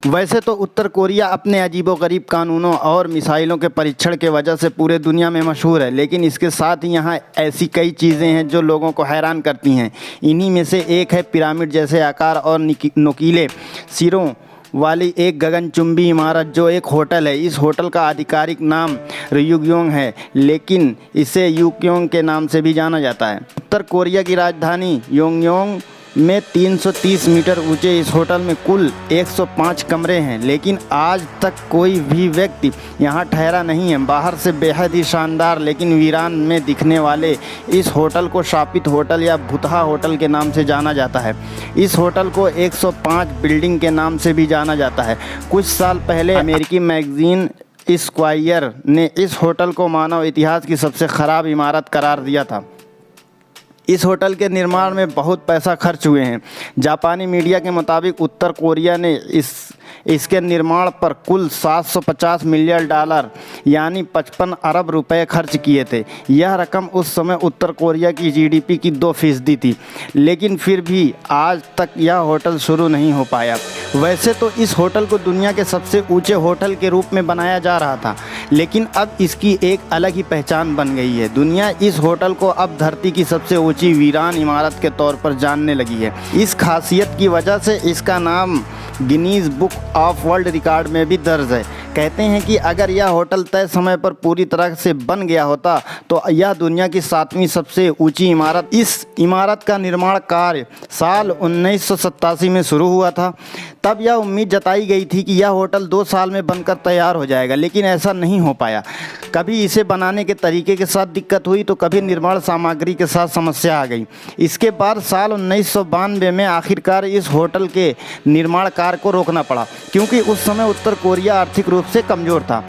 वैसे तो उत्तर कोरिया अपने अजीबोगरीब कानूनों और मिसाइलों के परीक्षण के वजह से पूरे दुनिया में मशहूर है, लेकिन इसके साथ ही यहाँ ऐसी कई चीज़ें हैं जो लोगों को हैरान करती हैं। इन्हीं में से एक है पिरामिड जैसे आकार और नुकीले सिरों वाली एक गगनचुंबी इमारत जो एक होटल है। इस होटल का आधिकारिक नाम ryugyong है, लेकिन इसे यूक्योंग के नाम से भी जाना जाता है। उत्तर कोरिया की राजधानी योंगयोंग में 330 मीटर ऊंचे इस होटल में कुल 105 कमरे हैं, लेकिन आज तक कोई भी व्यक्ति यहां ठहरा नहीं है। बाहर से बेहद ही शानदार लेकिन वीरान में दिखने वाले इस होटल को शापित होटल या भुतहा होटल के नाम से जाना जाता है। इस होटल को 105 बिल्डिंग के नाम से भी जाना जाता है। कुछ साल पहले अमेरिकी मैगजीन स्क्वायर ने इस होटल को मानव इतिहास की सबसे ख़राब इमारत करार दिया था। इस होटल के निर्माण में बहुत पैसा खर्च हुए हैं। जापानी मीडिया के मुताबिक उत्तर कोरिया ने इसके निर्माण पर कुल $750 मिलियन यानी 55 अरब रुपए खर्च किए थे। यह रकम उस समय उत्तर कोरिया की जीडीपी की 2% थी, लेकिन फिर भी आज तक यह होटल शुरू नहीं हो पाया। वैसे तो इस होटल को दुनिया के सबसे ऊंचे होटल के रूप में बनाया जा रहा था, लेकिन अब इसकी एक अलग ही पहचान बन गई है। दुनिया इस होटल को अब धरती की सबसे ऊंची वीरान इमारत के तौर पर जानने लगी है। इस खासियत की वजह से इसका नाम Guinness book of world record में भी दर्ज है। कहते हैं कि अगर यह होटल तय समय पर पूरी तरह से बन गया होता तो यह दुनिया की 7वीं सबसे ऊंची इमारत। इस इमारत का निर्माण कार्य साल 1987 में शुरू हुआ था। तब यह उम्मीद जताई गई थी कि यह होटल 2 साल में बनकर तैयार हो जाएगा, लेकिन ऐसा नहीं हो पाया। कभी इसे बनाने के तरीके के साथ दिक्कत हुई तो कभी निर्माण सामग्री के साथ समस्या आ गई। इसके बाद साल 1992 में आखिरकार इस होटल के निर्माण कार्य को रोकना पड़ा, क्योंकि उस समय उत्तर कोरिया आर्थिक रूप से कमज़ोर था।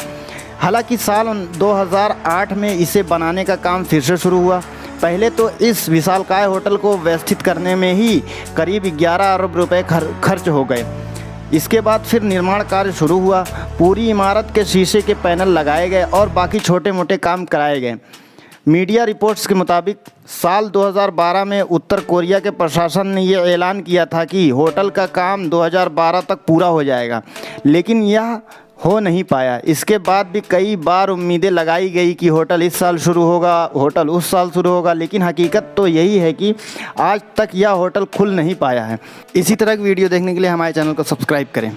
हालांकि साल 2008 में इसे बनाने का काम फिर से शुरू हुआ। पहले तो इस विशालकाय होटल को व्यवस्थित करने में ही करीब 11 अरब रुपए खर्च हो गए। इसके बाद फिर निर्माण कार्य शुरू हुआ। पूरी इमारत के शीशे के पैनल लगाए गए और बाकी छोटे मोटे काम कराए गए। मीडिया रिपोर्ट्स के मुताबिक साल 2012 में उत्तर कोरिया के प्रशासन ने यह ऐलान किया था कि होटल का काम 2012 तक पूरा हो जाएगा, लेकिन यह हो नहीं पाया। इसके बाद भी कई बार उम्मीदें लगाई गई कि होटल इस साल शुरू होगा, होटल उस साल शुरू होगा, लेकिन हकीकत तो यही है कि आज तक यह होटल खुल नहीं पाया है। इसी तरह की वीडियो देखने के लिए हमारे चैनल को सब्सक्राइब करें।